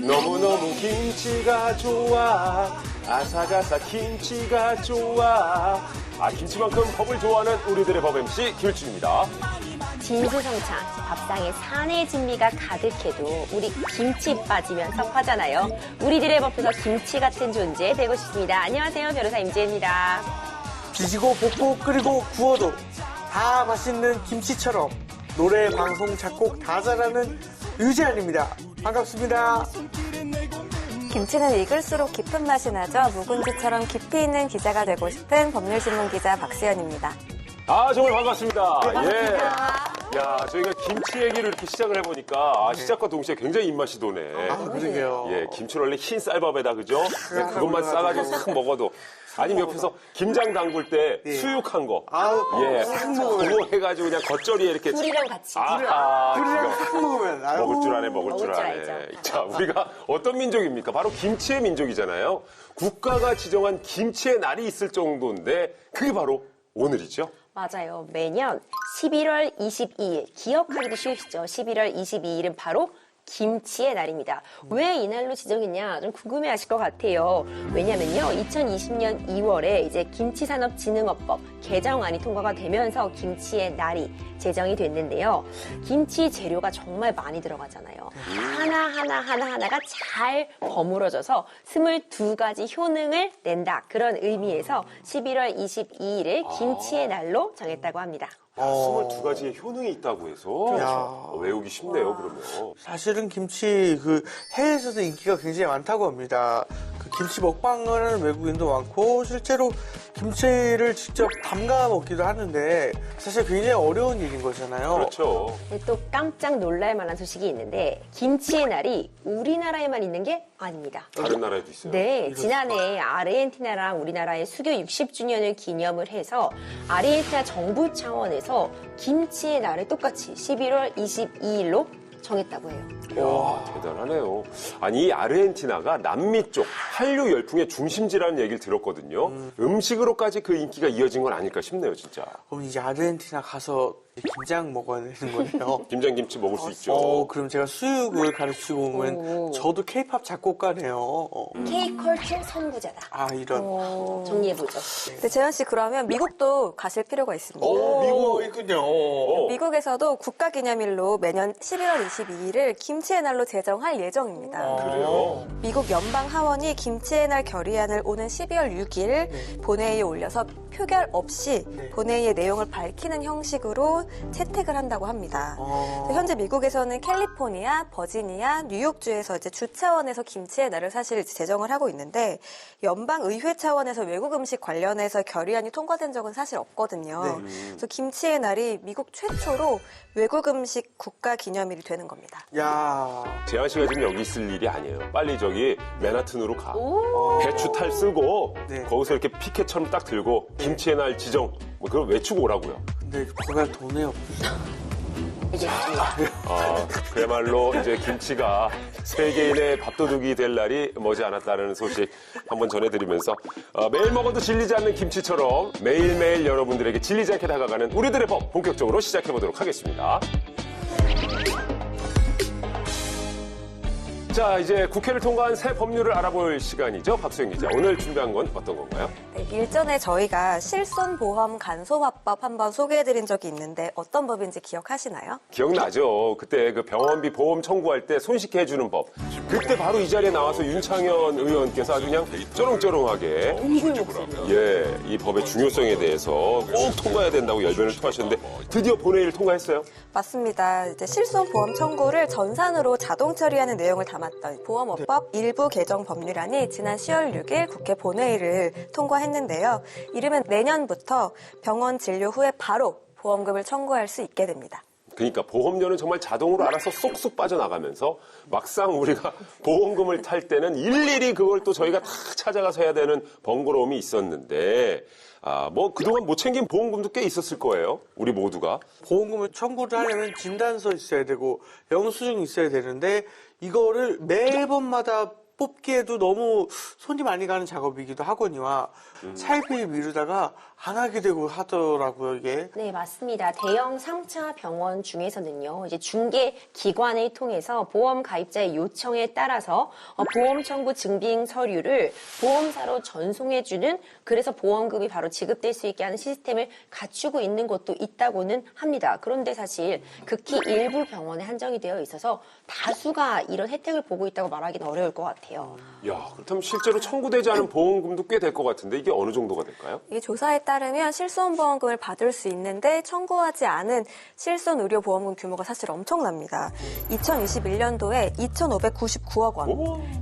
너무너무 김치가 좋아. 아삭아삭 김치가 좋아. 김치만큼 법을 좋아하는 우리들의 법 MC 김일중입니다. 진수성찬, 밥상에 산의 진미가 가득해도 우리 김치 빠지면 섭하잖아요. 우리들의 법에서 김치 같은 존재 되고 싶습니다. 안녕하세요, 변호사 임지혜입니다. 비지고 볶고 끓이고 구워도 다 맛있는 김치처럼 노래, 방송, 작곡 다 잘하는 유재환입니다. 반갑습니다. 김치는 익을수록 깊은 맛이 나죠. 묵은지처럼 깊이 있는 기자가 되고 싶은 법률신문 기자 박수연입니다. 정말 반갑습니다. 예. 야, 저희가 김치 얘기를 이렇게 시작을 해보니까 시작과 동시에 굉장히 입맛이 도네. 그러게요. 예, 김치를 원래 흰 쌀밥에다 그죠? 네, 그것만 싸가지고 싹 먹어도. 아니면 옆에서 김장 담글 때 수육한 거. 예, 싹 먹으면 해가지고 그냥 겉절이에 이렇게. 굴이랑 같이. 굴이랑 싹 먹으면 먹을 줄 아네, 먹을 줄 아네. 알죠. 자, 우리가 어떤 민족입니까? 바로 김치의 민족이잖아요. 국가가 지정한 김치의 날이 있을 정도인데 그게 바로 오늘이죠. 맞아요. 매년 11월 22일, 기억하기도 쉬우시죠? 11월 22일은 바로 김치의 날입니다. 왜 이날로 지정했냐? 좀 궁금해하실 것 같아요. 왜냐면요, 2020년 2월에 이제 김치산업진흥업법 개정안이 통과가 되면서 김치의 날이 제정이 됐는데요. 김치 재료가 정말 많이 들어가잖아요. 하나가 잘 버무려져서 22가지 효능을 낸다. 그런 의미에서 11월 22일을 김치의 날로 정했다고 합니다. 22가지의 효능이 있다고 해서 외우기 쉽네요, 그러면. 사실은 김치 해외에서도 인기가 굉장히 많다고 합니다. 김치 먹방을 하는 외국인도 많고 실제로 김치를 직접 담가 먹기도 하는데 사실 굉장히 어려운 일인 거잖아요. 그렇죠. 또 깜짝 놀랄 만한 소식이 있는데 김치의 날이 우리나라에만 있는 게 아닙니다. 다른 나라에도 있어요. 네, 지난해 아르헨티나랑 우리나라의 수교 60주년을 기념을 해서 아르헨티나 정부 차원에서 김치의 날을 똑같이 11월 22일로 정했다고 해요. 와, 대단하네요. 아니, 이 아르헨티나가 남미 쪽 한류 열풍의 중심지라는 얘기를 들었거든요. 음식으로까지 그 인기가 이어진 건 아닐까 싶네요, 진짜. 그럼 이제 아르헨티나 가서 김장 먹어야 되는 거네요. 김장김치 먹을 수 있죠. 그럼 제가 수육을 가르치고 오면 저도 케이팝 작곡가네요. K-컬처 선구자다. 이런. 정리해보죠. 근데 재현 씨, 그러면 미국도 가실 필요가 있습니다. 미국 있군요. 미국에서도 국가기념일로 매년 11월 22일을 김치의 날로 제정할 예정입니다. 그래요? 미국 연방 하원이 김치의 날 결의안을 오는 12월 6일 본회의에 올려서 표결 없이 본회의의 내용을 밝히는 형식으로 채택을 한다고 합니다. 현재 미국에서는 캘리포니아, 버지니아, 뉴욕주에서 이제 주 차원에서 김치의 날을 사실 제정을 하고 있는데 연방 의회 차원에서 외국 음식 관련해서 결의안이 통과된 적은 사실 없거든요. 그래서 김치의 날이 미국 최초로 외국 음식 국가 기념일이 되는 겁니다. 야, 재한 씨가 지금 여기 있을 일이 아니에요. 빨리 저기 맨하튼으로 가. 배추 탈 쓰고 거기서 이렇게 피켓처럼 딱 들고 김치의 날 지정 그걸 외치고 오라고요. 근데 그날 돈이 없어. 그야말로 이제 김치가 세계인의 밥도둑이 될 날이 머지않았다는 소식 한번 전해드리면서 매일 먹어도 질리지 않는 김치처럼 매일매일 여러분들에게 질리지 않게 다가가는 우리들의 법 본격적으로 시작해보도록 하겠습니다. 자, 이제 국회를 통과한 새 법률을 알아볼 시간이죠. 박수영 기자, 오늘 준비한 건 어떤 건가요? 네, 일전에 저희가 실손보험 간소화법 한번 소개해드린 적이 있는데 어떤 법인지 기억하시나요? 기억나죠? 그때 그 병원비 보험 청구할 때 손쉽게 해주는 법. 그때 바로 이 자리에 나와서 윤창현 의원께서 아주 그냥 쩌렁쩌렁하게 이 법의 중요성에 대해서 꼭 통과해야 된다고 열변을 토하셨는데 드디어 본회의를 통과했어요? 맞습니다. 이제 실손보험 청구를 전산으로 자동 처리하는 내용을 담았던 보험업법 일부 개정 법률안이 지난 10월 6일 국회 본회의를 통과했는데요. 이르면 내년부터 병원 진료 후에 바로 보험금을 청구할 수 있게 됩니다. 그러니까 보험료는 정말 자동으로 알아서 쏙쏙 빠져나가면서 막상 우리가 보험금을 탈 때는 일일이 그걸 또 저희가 다 찾아가서 해야 되는 번거로움이 있었는데 그동안 못 챙긴 보험금도 꽤 있었을 거예요. 우리 모두가. 보험금을 청구를 하려면 진단서 있어야 되고 영수증 있어야 되는데 이거를 매번마다 뽑기에도 너무 손이 많이 가는 작업이기도 하거니와 차일피일 미루다가 안 하게 되고 하더라고요, 이게. 네, 맞습니다. 대형 3차 병원 중에서는요, 이제 중개 기관을 통해서 보험 가입자의 요청에 따라서 보험 청구 증빙 서류를 보험사로 전송해주는, 그래서 보험금이 바로 지급될 수 있게 하는 시스템을 갖추고 있는 곳도 있다고는 합니다. 그런데 사실 극히 일부 병원에 한정이 되어 있어서 다수가 이런 혜택을 보고 있다고 말하기는 어려울 것 같아요. 야, 그렇다면 실제로 청구되지 않은 보험금도 꽤 될 것 같은데 이게 어느 정도가 될까요? 이 조사에 따르면 실손보험금을 받을 수 있는데 청구하지 않은 실손의료보험금 규모가 사실 엄청납니다. 2021년도에 2,599억 원,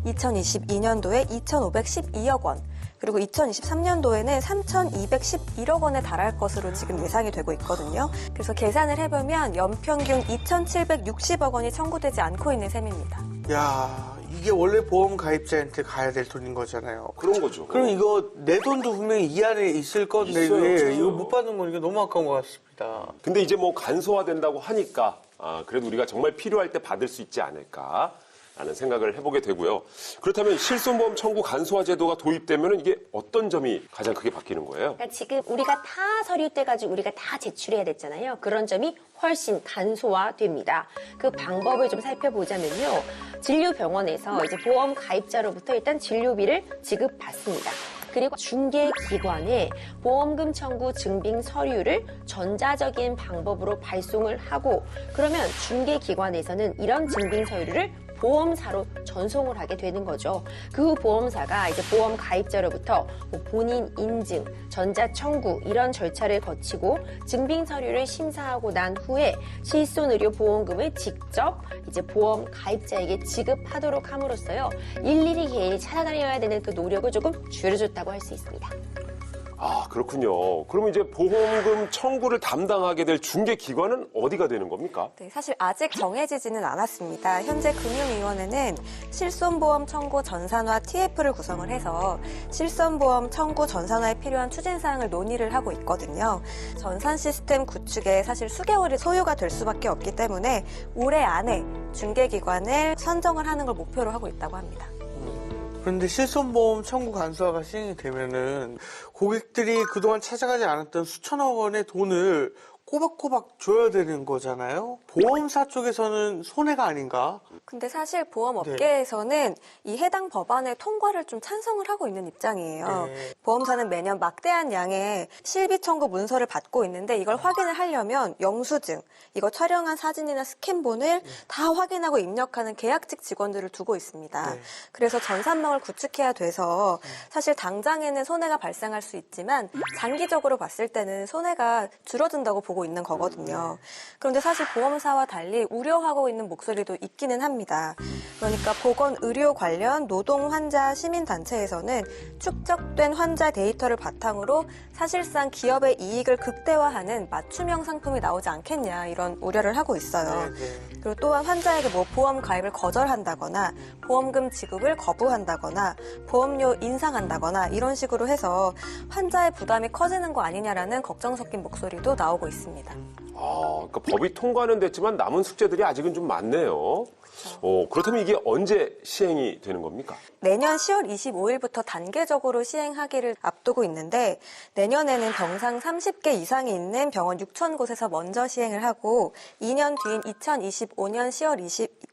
2022년도에 2,512억 원, 그리고 2023년도에는 3,211억 원에 달할 것으로 지금 예상이 되고 있거든요. 그래서 계산을 해보면 연평균 2,760억 원이 청구되지 않고 있는 셈입니다. 야, 이게 원래 보험 가입자한테 가야 될 돈인 거잖아요. 그런 거죠. 그럼 이거 내 돈도 분명히 이 안에 있을 건데 있어요, 왜 있어요. 이거 못 받는 건 이게 너무 아까운 것 같습니다. 근데 이제 뭐 간소화된다고 하니까 그래도 우리가 정말 필요할 때 받을 수 있지 않을까 라는 생각을 해보게 되고요. 그렇다면 실손보험 청구 간소화 제도가 도입되면 이게 어떤 점이 가장 크게 바뀌는 거예요? 그러니까 지금 우리가 다 서류 떼가지고 우리가 다 제출해야 됐잖아요. 그런 점이 훨씬 간소화됩니다. 그 방법을 좀 살펴보자면요. 진료병원에서 이제 보험 가입자로부터 일단 진료비를 지급받습니다. 그리고 중개기관에 보험금 청구 증빙 서류를 전자적인 방법으로 발송을 하고, 그러면 중개기관에서는 이런 증빙 서류를 보험사로 전송을 하게 되는 거죠. 그 보험사가 이제 보험 가입자로부터 뭐 본인 인증, 전자 청구 이런 절차를 거치고 증빙 서류를 심사하고 난 후에 실손의료 보험금을 직접 이제 보험 가입자에게 지급하도록 함으로써요. 일일이 개인 찾아다녀야 되는 그 노력을 조금 줄여줬다고 할 수 있습니다. 아, 그렇군요. 그러면 이제 보험금 청구를 담당하게 될 중개기관은 어디가 되는 겁니까? 네, 사실 아직 정해지지는 않았습니다. 현재 금융위원회는 실손보험 청구 전산화 TF를 구성을 해서 실손보험 청구 전산화에 필요한 추진사항을 논의를 하고 있거든요. 전산 시스템 구축에 사실 수개월이 소요가 될 수밖에 없기 때문에 올해 안에 중개기관을 선정을 하는 걸 목표로 하고 있다고 합니다. 그런데 실손보험 청구 간소화가 시행이 되면은 고객들이 그동안 찾아가지 않았던 수천억 원의 돈을 꼬박꼬박 줘야 되는 거잖아요. 보험사 쪽에서는 손해가 아닌가? 근데 사실 보험업계에서는 이 해당 법안의 통과를 좀 찬성을 하고 있는 입장이에요. 네. 보험사는 매년 막대한 양의 실비 청구 문서를 받고 있는데 이걸 확인을 하려면 영수증, 이거 촬영한 사진이나 스캔본을 다 확인하고 입력하는 계약직 직원들을 두고 있습니다. 네. 그래서 전산망을 구축해야 돼서 사실 당장에는 손해가 발생할 수 있지만 장기적으로 봤을 때는 손해가 줄어든다고 보고 있는 거거든요. 그런데 사실 보험사와 달리 우려하고 있는 목소리도 있기는 합니다. 그러니까 보건의료 관련 노동 환자 시민단체에서는 축적된 환자 데이터를 바탕으로 사실상 기업의 이익을 극대화하는 맞춤형 상품이 나오지 않겠냐 이런 우려를 하고 있어요. 그리고 또한 환자에게 뭐 보험 가입을 거절한다거나 보험금 지급을 거부한다거나 보험료 인상한다거나 이런 식으로 해서 환자의 부담이 커지는 거 아니냐라는 걱정 섞인 목소리도 나오고 있습니다. 그러니까 법이 통과는 됐지만 남은 숙제들이 아직은 좀 많네요. 그렇다면 이게 언제 시행이 되는 겁니까? 내년 10월 25일부터 단계적으로 시행하기를 앞두고 있는데 내년에는 병상 30개 이상이 있는 병원 6천 곳에서 먼저 시행을 하고 2년 뒤인 2025년 10월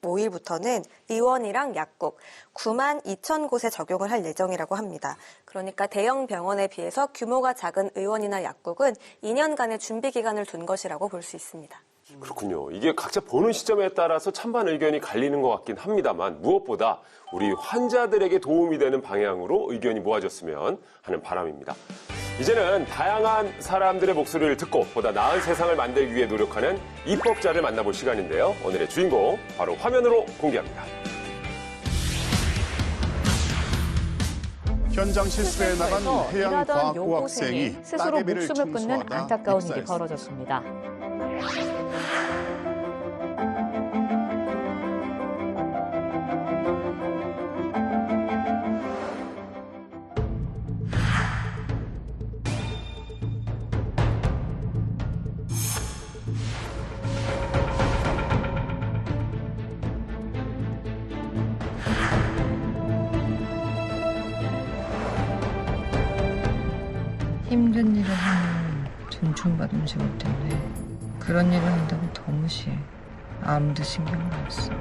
25일부터는 의원이랑 약국 9만 2천 곳에 적용을 할 예정이라고 합니다. 그러니까 대형 병원에 비해서 규모가 작은 의원이나 약국은 2년간의 준비 기간을 둔 것이라고 볼 수 있습니다. 그렇군요. 이게 각자 보는 시점에 따라서 찬반 의견이 갈리는 것 같긴 합니다만 무엇보다 우리 환자들에게 도움이 되는 방향으로 의견이 모아졌으면 하는 바람입니다. 이제는 다양한 사람들의 목소리를 듣고 보다 나은 세상을 만들기 위해 노력하는 입법자를 만나볼 시간인데요. 오늘의 주인공 바로 화면으로 공개합니다. 현장 실습에 나간 일하던 해양과학부 여고생이 학생이 스스로 따개비를 목숨을 끊는 청소하다 안타까운 일이 익사했습니다. 벌어졌습니다. 힘든 일을 하면 존중받으면 좋을 텐데 그런 일을 한다고 더 무시해. 아무도 신경을 안 써.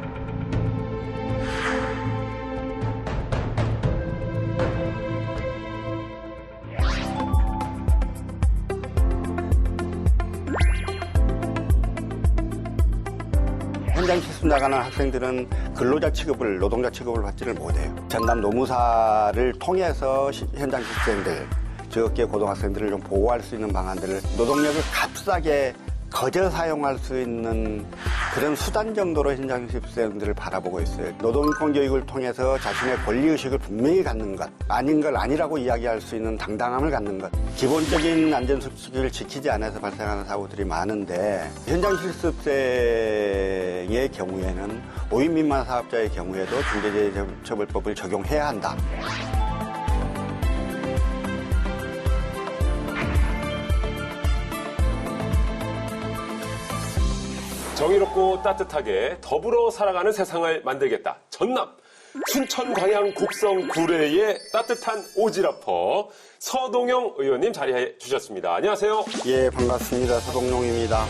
현장 실습 나가는 학생들은 근로자 취급을, 노동자 취급을 받지를 못해요. 전남 노무사를 통해서 현장 실습생들, 저학계 고등학생들을 좀 보호할 수 있는 방안들을 노동력을 값싸게 거저 사용할 수 있는 그런 수단 정도로 현장 실습생들을 바라보고 있어요. 노동인권 교육을 통해서 자신의 권리의식을 분명히 갖는 것, 아닌 걸 아니라고 이야기할 수 있는 당당함을 갖는 것, 기본적인 안전수칙을 지키지 않아서 발생하는 사고들이 많은데 현장 실습생의 경우에는 5인 미만 사업자의 경우에도 중대재해처벌법을 적용해야 한다. 정의롭고 따뜻하게 더불어 살아가는 세상을 만들겠다. 전남 춘천 광양 곡성 구례의 따뜻한 오지라퍼 서동영 의원님 자리해 주셨습니다. 안녕하세요. 예, 반갑습니다. 서동용입니다.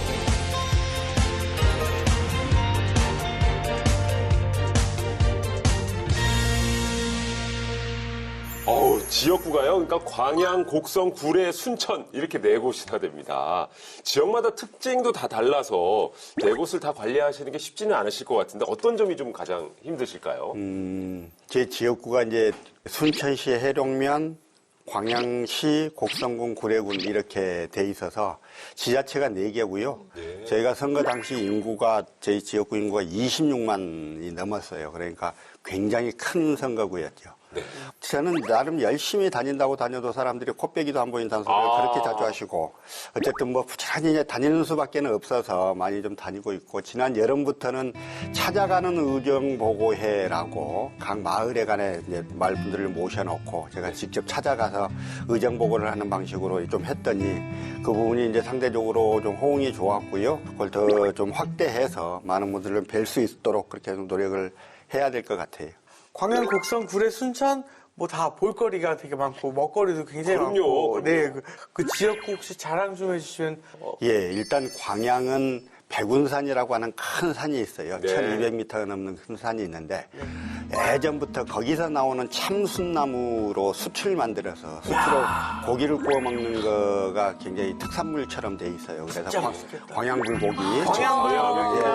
지역구가요. 그러니까 광양, 곡성, 구례, 순천 이렇게 네 곳이나 됩니다. 지역마다 특징도 다 달라서 네 곳을 다 관리하시는 게 쉽지는 않으실 것 같은데 어떤 점이 좀 가장 힘드실까요? 제 지역구가 이제 순천시 해룡면, 광양시, 곡성군, 구례군 이렇게 돼 있어서 지자체가 4개고요. 네. 저희가 선거 당시 인구가 저희 지역구 인구가 26만이 넘었어요. 그러니까 굉장히 큰 선거구였죠. 네. 저는 나름 열심히 다녀도 사람들이 코빼기도 안 보인다는 소리를 그렇게 자주 하시고 어쨌든 뭐 부지런히 이제 다니는 수밖에 없어서 많이 좀 다니고 있고 지난 여름부터는 찾아가는 의정보고회라고 각 마을에 관해 이제 마을분들을 모셔놓고 제가 직접 찾아가서 의정보고를 하는 방식으로 좀 했더니 그 부분이 이제 상대적으로 좀 호응이 좋았고요. 그걸 더 좀 확대해서 많은 분들을 뵐 수 있도록 그렇게 좀 노력을 해야 될 것 같아요. 광양, 곡성, 구례, 순천 뭐 다 볼거리가 되게 많고 먹거리도 굉장히 그럼요. 많고. 네, 그 지역구 혹시 자랑 좀 해주시면. 예, 일단 광양은 백운산이라고 하는 큰 산이 있어요. 네. 1200m 넘는 큰 산이 있는데 예전부터 거기서 나오는 참순나무로 숯을 만들어서 숯으로 고기를 구워 먹는 거가 굉장히 특산물처럼 돼 있어요. 그래서 진짜 맛있겠다. 광양불고기. 광양불고기.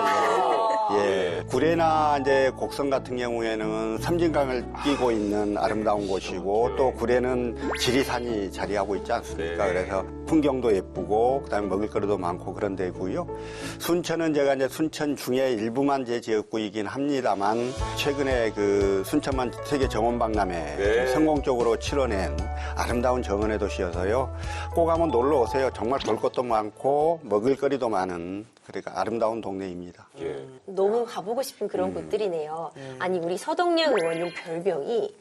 예, 구례나 이제 곡성 같은 경우에는 섬진강을 끼고 있는 아름다운 곳이고 또 구례는 지리산이 자리하고 있지 않습니까? 네. 그래서 풍경도 예쁘고 그다음에 먹을거리도 많고 그런 데고요. 순천은 제가 이제 순천 중에 일부만 제 지역구이긴 합니다만 최근에 그 순천만 세계 정원박람회 네. 성공적으로 치러낸 아름다운 정원의 도시여서요. 꼭 한번 놀러 오세요. 정말 볼 것도 많고 먹을거리도 많은 그러니까 아름다운 동네입니다. 예. 너무 가보고 싶은 그런 곳들이네요. 아니 우리 서동영 의원님 별명이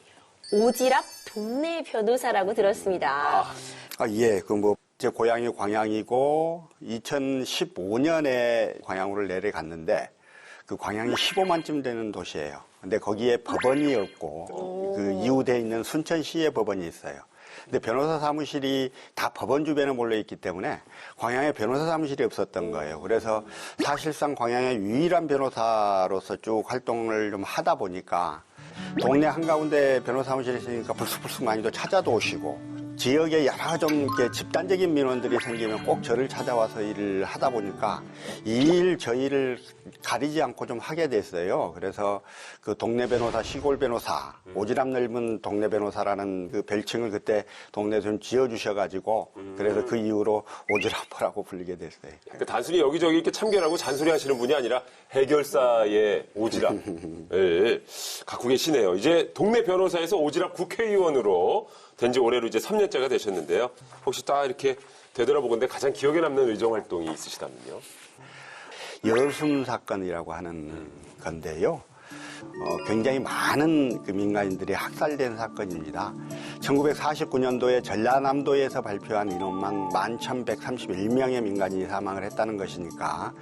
오지랖 동네 변호사라고 들었습니다. 예, 그 뭐 제 고향이 광양이고 2015년에 광양으로 내려갔는데 그 광양이 15만쯤 되는 도시예요. 근데 거기에 법원이 없고 그 이웃에 있는 순천시에 법원이 있어요. 근데 변호사 사무실이 다 법원 주변에 몰려 있기 때문에 광양에 변호사 사무실이 없었던 거예요. 그래서 사실상 광양의 유일한 변호사로서 쭉 활동을 좀 하다 보니까 동네 한가운데 변호사 사무실이 있으니까 불쑥불쑥 많이도 찾아도 오시고 지역에 여러 좀 이렇게 집단적인 민원들이 생기면 꼭 저를 찾아와서 일을 하다 보니까 이 일 저 일을 가리지 않고 좀 하게 됐어요. 그래서 그 동네 변호사, 시골 변호사, 오지랖 넓은 동네 변호사라는 그 별칭을 그때 동네에서 좀 지어주셔가지고 그래서 그 이후로 오지랖퍼라고 불리게 됐어요. 그러니까 단순히 여기저기 이렇게 참견하고 잔소리하시는 분이 아니라 해결사의 오지랖을 갖고 계시네요. 이제 동네 변호사에서 오지랖 국회의원으로 된 지 올해로 이제 3년째가 되셨는데요. 혹시 딱 이렇게 되돌아보건데 가장 기억에 남는 의정 활동이 있으시다면요? 여순 사건이라고 하는 건데요. 굉장히 많은 그 민간인들이 학살된 사건입니다. 1949년도에 전라남도에서 발표한 인원만 11,131명의 민간인이 사망을 했다는 것이니까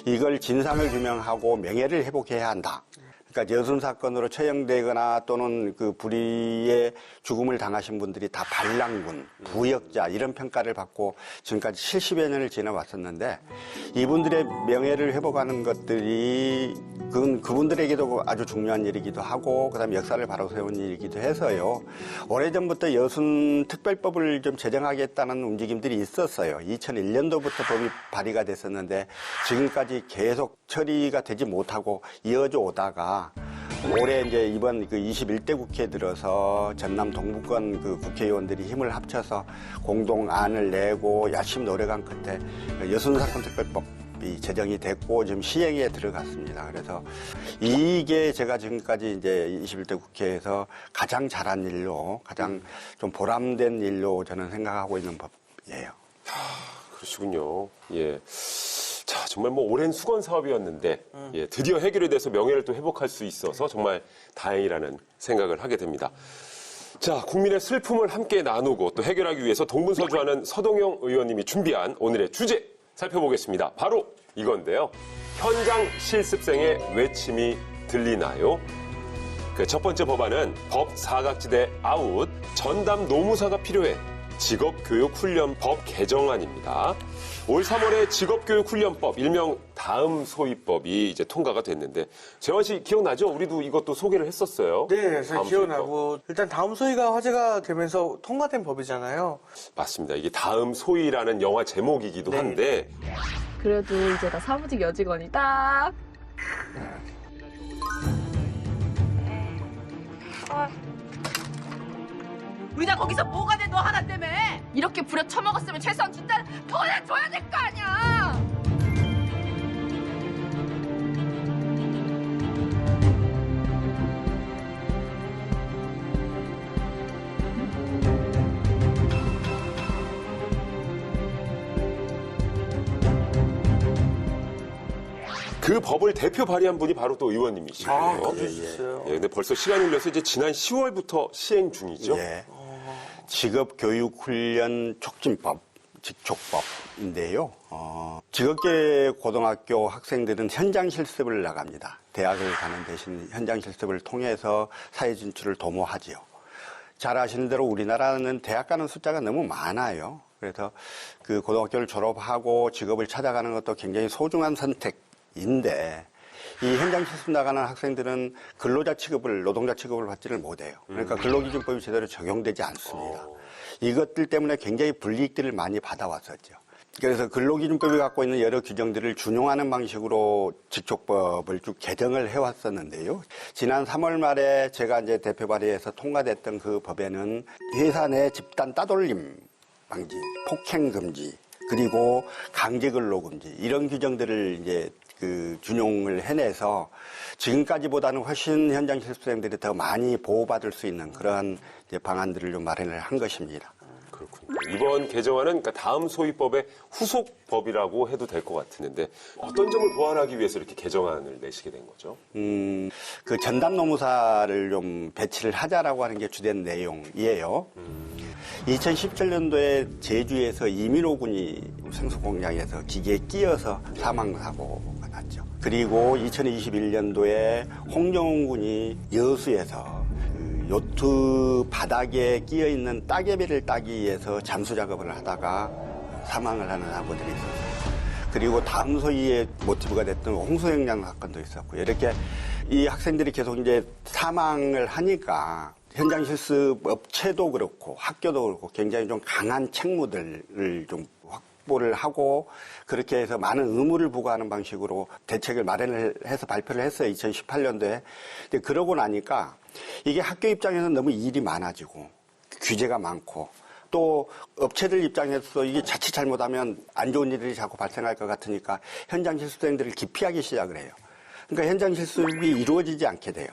이걸 진상을 규명하고 명예를 회복해야 한다. 그러니까 여순 사건으로 처형되거나 또는 그 불의의 죽음을 당하신 분들이 다 반란군, 부역자 이런 평가를 받고 지금까지 70여 년을 지나왔었는데 이분들의 명예를 회복하는 것들이 그분들에게도 아주 중요한 일이기도 하고 그다음에 역사를 바로 세운 일이기도 해서요. 오래전부터 여순 특별법을 좀 제정하겠다는 움직임들이 있었어요. 2001년도부터 법이 발의가 됐었는데 지금까지 계속 처리가 되지 못하고 이어져 오다가 올해 이제 이번 그 21대 국회에 들어서 전남 동부권 그 국회의원들이 힘을 합쳐서 공동안을 내고 열심히 노력한 끝에 여순사건 특별법이 제정이 됐고 지금 시행에 들어갔습니다. 그래서 이게 제가 지금까지 이제 21대 국회에서 가장 잘한 일로 가장 좀 보람된 일로 저는 생각하고 있는 법이에요. 그러시군요. 예. 자, 정말 뭐 오랜 수건 사업이었는데 예, 드디어 해결이 돼서 명예를 또 회복할 수 있어서 정말 다행이라는 생각을 하게 됩니다. 자, 국민의 슬픔을 함께 나누고 또 해결하기 위해서 동분서주하는 서동영 의원님이 준비한 오늘의 주제 살펴보겠습니다. 바로 이건데요. 현장 실습생의 외침이 들리나요? 그 첫 번째 법안은 법 사각지대 아웃, 전담 노무사가 필요해. 직업교육훈련법 개정안입니다. 올 3월에 직업교육훈련법, 일명 다음 소위법이 이제 통과가 됐는데 재환 씨 기억나죠? 우리도 이것도 소개를 했었어요. 네, 잘 다음 기억나고 소위법. 일단 다음 소위가 화제가 되면서 통과된 법이잖아요. 맞습니다. 이게 다음 소위라는 영화 제목이기도 네. 한데 그래도 이제 나 사무직 여직원이다. 우리가 거기서 뭐가 돼 너 하나 때문에 이렇게 부려 처먹었으면 최소한 진짜 더 내줘야 될 거 아니야. 그 법을 대표 발의한 분이 바로 또 의원님이시고요. 아, 그럴 수 있어요. 예, 근데 벌써 시간이 흘려서 이제 지난 10월부터 시행 중이죠. 예. 직업교육훈련 촉진법, 직촉법인데요. 직업계 고등학교 학생들은 현장 실습을 나갑니다. 대학을 가는 대신 현장 실습을 통해서 사회 진출을 도모하지요. 잘 아시는 대로 우리나라는 대학 가는 숫자가 너무 많아요. 그래서 그 고등학교를 졸업하고 직업을 찾아가는 것도 굉장히 소중한 선택인데 이 현장 실습 나가는 학생들은 근로자 취급을, 노동자 취급을 받지를 못해요. 그러니까 근로기준법이 제대로 적용되지 않습니다. 이것들 때문에 굉장히 불이익들을 많이 받아왔었죠. 그래서 근로기준법이 갖고 있는 여러 규정들을 준용하는 방식으로 직촉법을 쭉 개정을 해왔었는데요. 지난 3월 말에 제가 이제 대표 발의해서 통과됐던 그 법에는 회사 내 집단 따돌림 방지, 폭행 금지, 그리고 강제 근로 금지 이런 규정들을 이제 그 준용을 해내서 지금까지보다는 훨씬 현장 실습생들이 더 많이 보호받을 수 있는 그러한 이제 방안들을 좀 마련을 한 것입니다. 그렇군요. 이번 개정안은 그러니까 다음 소위법의 후속법이라고 해도 될 것 같은데 어떤 점을 보완하기 위해서 이렇게 개정안을 내시게 된 거죠? 그 전담 노무사를 좀 배치를 하자라고 하는 게 주된 내용이에요. 2017년도에 제주에서 이민호 군이 생수공장에서 기계에 끼어서 사망사고가 났죠. 그리고 2021년도에 홍정훈 군이 여수에서 그 요트 바닥에 끼어있는 따개비를 따기 위해서 잠수 작업을 하다가 사망을 하는 사고들이 있었어요. 그리고 다음 소위의 모티브가 됐던 홍수행장 사건도 있었고 이렇게 이 학생들이 계속 이제 사망을 하니까 현장 실습 업체도 그렇고 학교도 그렇고 굉장히 좀 강한 책무들을 좀 확보를 하고 그렇게 해서 많은 의무를 부과하는 방식으로 대책을 마련을 해서 발표를 했어요. 2018년도에. 근데 그러고 나니까 이게 학교 입장에서는 너무 일이 많아지고 규제가 많고 또 업체들 입장에서 이게 자칫 잘못하면 안 좋은 일들이 자꾸 발생할 것 같으니까 현장 실습생들을 기피하기 시작을 해요. 그러니까 현장 실습이 이루어지지 않게 돼요.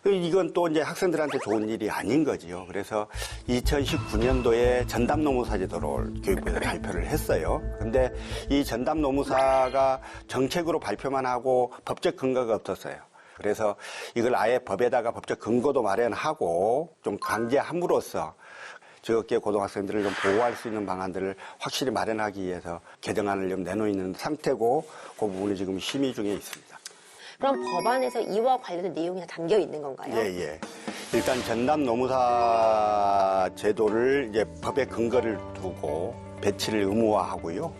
이건 또 이제 학생들한테 좋은 일이 아닌 거지요. 그래서 2019년도에 전담 노무사 제도를 교육부에서 발표를 했어요. 근데 이 전담 노무사가 정책으로 발표만 하고 법적 근거가 없었어요. 그래서 이걸 아예 법에다가 법적 근거도 마련하고 좀 강제함으로써 저학계 고등학생들을 좀 보호할 수 있는 방안들을 확실히 마련하기 위해서 개정안을 좀 내놓는 상태고 그 부분이 지금 심의 중에 있습니다. 그럼 법안에서 이와 관련된 내용이 다 담겨 있는 건가요? 예, 예. 일단 전담 노무사 제도를 이제 법에 근거를 두고 배치를 의무화하고요.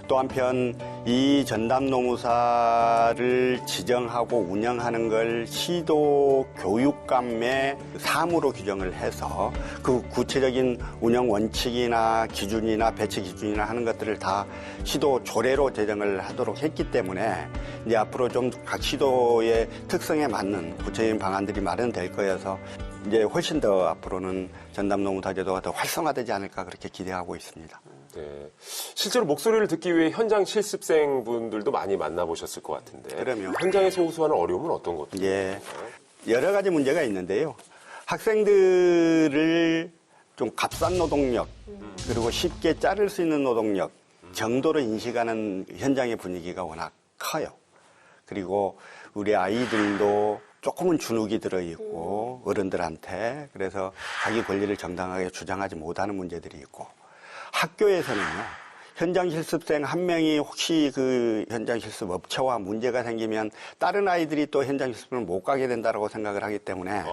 또 한편 이 전담 노무사를 지정하고 운영하는 걸 시도 교육감의 사무로 규정을 해서 그 구체적인 운영 원칙이나 기준이나 배치 기준이나 하는 것들을 다 시도 조례로 제정을 하도록 했기 때문에 이제 앞으로 좀 각 시도의 특성에 맞는 구체적인 방안들이 마련될 거여서 이제 훨씬 더 앞으로는 전담 노무사 제도가 더 활성화되지 않을까 그렇게 기대하고 있습니다. 네. 실제로 목소리를 듣기 위해 현장 실습생분들도 많이 만나보셨을 것 같은데. 그럼요. 현장에서 호소하는 어려움은 어떤 것들이 예. 여러 가지 문제가 있는데요. 학생들을 좀 값싼 노동력, 그리고 쉽게 자를 수 있는 노동력 정도로 인식하는 현장의 분위기가 워낙 커요. 그리고 우리 아이들도 조금은 주눅이 들어있고 어른들한테 그래서 자기 권리를 정당하게 주장하지 못하는 문제들이 있고 학교에서는요. 현장 실습생 한 명이 혹시 그 현장 실습 업체와 문제가 생기면 다른 아이들이 또 현장 실습을 못 가게 된다고 생각을 하기 때문에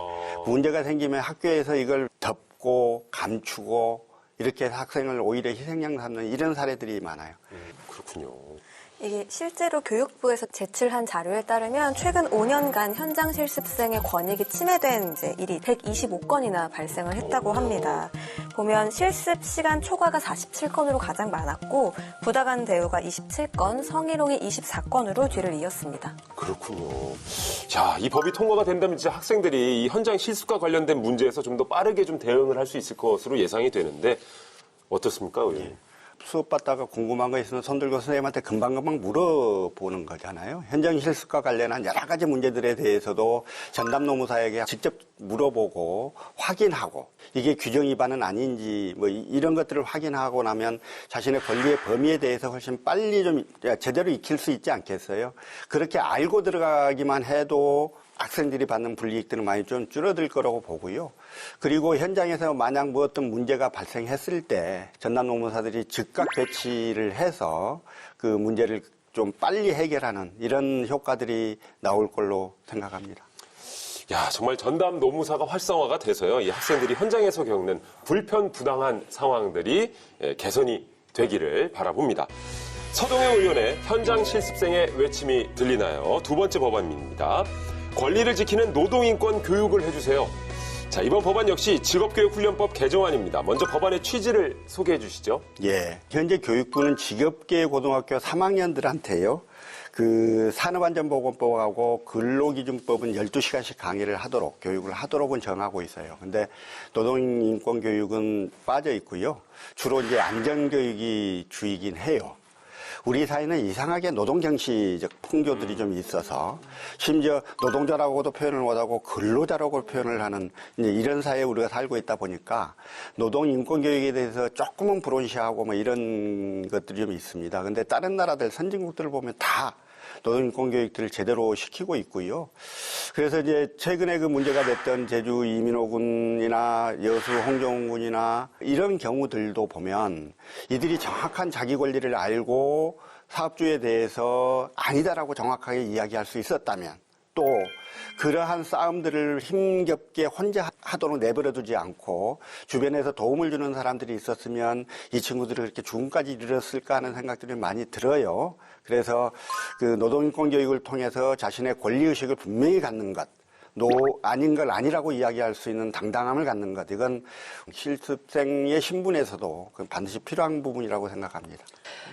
문제가 생기면 학교에서 이걸 덮고 감추고 이렇게 학생을 오히려 희생양 삼는 이런 사례들이 많아요. 그렇군요. 이게 실제로 교육부에서 제출한 자료에 따르면 최근 5년간 현장 실습생의 권익이 침해된 이제 일이 125건이나 발생을 했다고 합니다. 보면 실습 시간 초과가 47건으로 가장 많았고 부당한 대우가 27건, 성희롱이 24건으로 뒤를 이었습니다. 그렇군요. 자, 이 법이 통과가 된다면 이제 학생들이 이 현장 실습과 관련된 문제에서 좀 더 빠르게 좀 대응을 할 수 있을 것으로 예상이 되는데 어떻습니까, 의원님? 수업 받다가 궁금한 거 있으면 손 들고 선생님한테 금방금방 물어보는 거잖아요. 현장 실습과 관련한 여러 가지 문제들에 대해서도 전담 노무사에게 직접 물어보고 확인하고 이게 규정 위반은 아닌지 뭐 이런 것들을 확인하고 나면 자신의 권리의 범위에 대해서 훨씬 빨리 좀 제대로 익힐 수 있지 않겠어요? 그렇게 알고 들어가기만 해도 학생들이 받는 불이익들은 많이 좀 줄어들 거라고 보고요. 그리고 현장에서 만약 뭐 어떤 문제가 발생했을 때 전담 노무사들이 즉각 배치를 해서 그 문제를 좀 빨리 해결하는 이런 효과들이 나올 걸로 생각합니다. 야, 정말 전담 노무사가 활성화가 돼서요. 이 학생들이 현장에서 겪는 불편 부당한 상황들이 개선이 되기를 바라봅니다. 서동영 의원의 현장 실습생의 외침이 들리나요? 두 번째 법안입니다. 권리를 지키는 노동인권 교육을 해주세요. 자, 이번 법안 역시 직업교육훈련법 개정안입니다. 먼저 법안의 취지를 소개해 주시죠. 예. 현재 교육부는 직업계고등학교 3학년들한테요. 그 산업안전보건법하고 근로기준법은 12시간씩 강의를 하도록, 교육을 하도록은 정하고 있어요. 근데 노동인권교육은 빠져 있고요. 주로 이제 안전교육이 주이긴 해요. 우리 사회는 이상하게 노동경시적 풍조들이 좀 있어서 심지어 노동자라고도 표현을 못하고 근로자라고 표현을 하는 이제 이런 사회에 우리가 살고 있다 보니까 노동인권교육에 대해서 조금은 불온시하고 뭐 이런 것들이 좀 있습니다. 근데 다른 나라들 선진국들을 보면 다 노동인권교육들을 제대로 시키고 있고요. 그래서 이제 최근에 그 문제가 됐던 제주 이민호 군이나 여수 홍정훈 군이나 이런 경우들도 보면 이들이 정확한 자기 권리를 알고 사업주에 대해서 아니다라고 정확하게 이야기할 수 있었다면 또 그러한 싸움들을 힘겹게 혼자 하도록 내버려두지 않고 주변에서 도움을 주는 사람들이 있었으면 이 친구들이 그렇게 죽음까지 이르렀을까 하는 생각들이 많이 들어요. 그래서 그 노동인권 교육을 통해서 자신의 권리의식을 분명히 갖는 것, 아닌 걸 아니라고 이야기할 수 있는 당당함을 갖는 것, 이건 실습생의 신분에서도 반드시 필요한 부분이라고 생각합니다.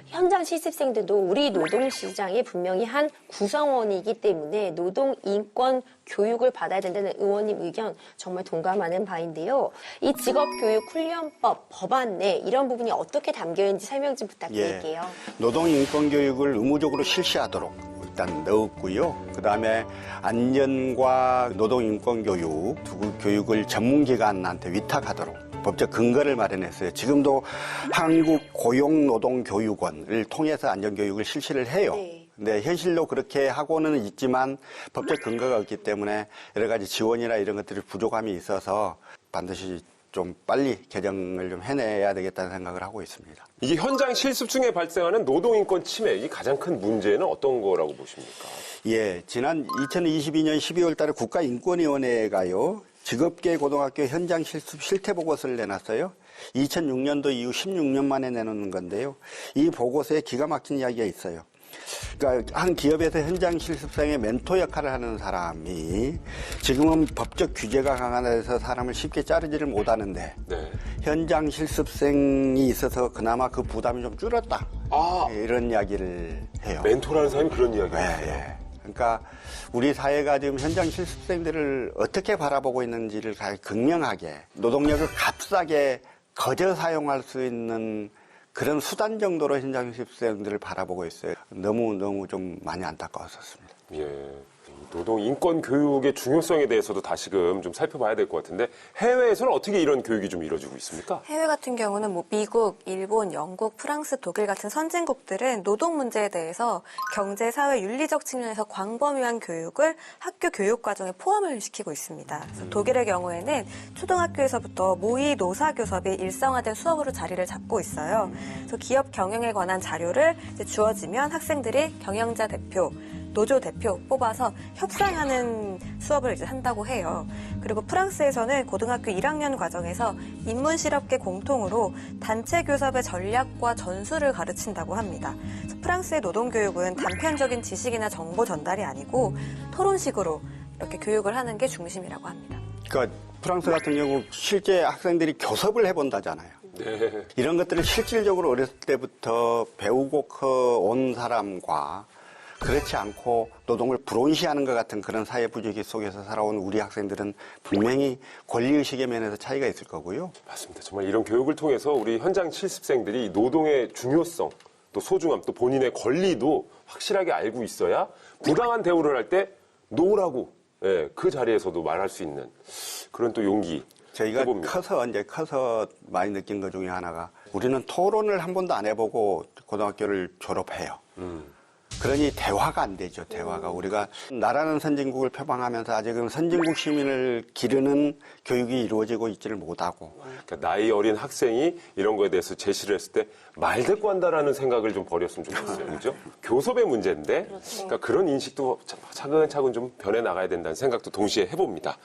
현장 실습생들도 우리 노동시장의 분명히 한 구성원이기 때문에 노동인권 교육을 받아야 된다는 의원님 의견 정말 동감하는 바인데요. 이 직업교육훈련법 법안 내 이런 부분이 어떻게 담겨있는지 설명 좀 부탁드릴게요. 예. 노동인권교육을 의무적으로 실시하도록 일단 넣었고요. 그다음에 안전과 노동인권교육 두 교육을 전문기관한테 위탁하도록 법적 근거를 마련했어요. 지금도 한국고용노동교육원을 통해서 안전교육을 실시를 해요. 네. 근데 현실로 그렇게 하고는 있지만 법적 근거가 없기 때문에 여러 가지 지원이나 이런 것들이 부족함이 있어서 반드시 좀 빨리 개정을 좀 해내야 되겠다는 생각을 하고 있습니다. 이게 현장 실습 중에 발생하는 노동인권 침해, 이 가장 큰 문제는 어떤 거라고 보십니까? 예, 지난 2022년 12월 달에 국가인권위원회가요, 직업계 고등학교 현장 실습 실태 보고서를 내놨어요. 2006년도 이후 16년 만에 내놓는 건데요. 이 보고서에 기가 막힌 이야기가 있어요. 그러니까 한 기업에서 현장 실습생의 멘토 역할을 하는 사람이 지금은 법적 규제가 강화돼서 사람을 쉽게 자르지를 못하는데 네. 현장 실습생이 있어서 그나마 그 부담이 좀 줄었다. 이런 이야기를 해요. 멘토라는 사람이 그런 이야기를 네, 해요. 예. 그러니까 우리 사회가 지금 현장 실습생들을 어떻게 바라보고 있는지를 극명하게 노동력을 값싸게 거저 사용할 수 있는 그런 수단 정도로 현장 실습생들을 바라보고 있어요. 너무 좀 많이 안타까웠었습니다. 예. 노동 인권 교육의 중요성에 대해서도 다시금 좀 살펴봐야 될 것 같은데 해외에서는 어떻게 이런 교육이 좀 이루어지고 있습니까? 해외 같은 경우는 뭐 미국, 일본, 영국, 프랑스, 독일 같은 선진국들은 노동 문제에 대해서 경제, 사회, 윤리적 측면에서 광범위한 교육을 학교 교육 과정에 포함을 시키고 있습니다. 그래서 독일의 경우에는 초등학교에서부터 모의 노사 교섭이 일상화된 수업으로 자리를 잡고 있어요. 그래서 기업 경영에 관한 자료를 이제 주어지면 학생들이 경영자 대표, 노조 대표 뽑아서 협상하는 수업을 이제 한다고 해요. 그리고 프랑스에서는 고등학교 1학년 과정에서 인문실업계 공통으로 단체 교섭의 전략과 전술을 가르친다고 합니다. 그래서 프랑스의 노동교육은 단편적인 지식이나 정보 전달이 아니고 토론식으로 이렇게 교육을 하는 게 중심이라고 합니다. 그러니까 프랑스 같은 경우 실제 학생들이 교섭을 해본다잖아요. 네. 이런 것들을 실질적으로 어렸을 때부터 배우고 온 사람과 그렇지 않고 노동을 불온시하는 것 같은 그런 사회 분위기 속에서 살아온 우리 학생들은 분명히 권리의식의 면에서 차이가 있을 거고요. 맞습니다. 정말 이런 교육을 통해서 우리 현장 실습생들이 노동의 중요성, 또 소중함, 또 본인의 권리도 확실하게 알고 있어야 부당한 대우를 할 때 노라고 그 자리에서도 말할 수 있는 그런 또 용기. 저희가 해봅니다. 커서 많이 느낀 것 중에 하나가 우리는 토론을 한 번도 안 해보고 고등학교를 졸업해요. 그러니 대화가 안 되죠. 대화가 우리가 나라는 선진국을 표방하면서 아직은 선진국 시민을 기르는 교육이 이루어지고 있지를 못하고 그러니까 나이 어린 학생이 이런 거에 대해서 제시를 했을 때 말대꾸한다라는 생각을 좀 버렸으면 좋겠어요. 그죠? 교섭의 문제인데 그러니까 그런 인식도 차근차근 좀 변해 나가야 된다는 생각도 동시에 해봅니다.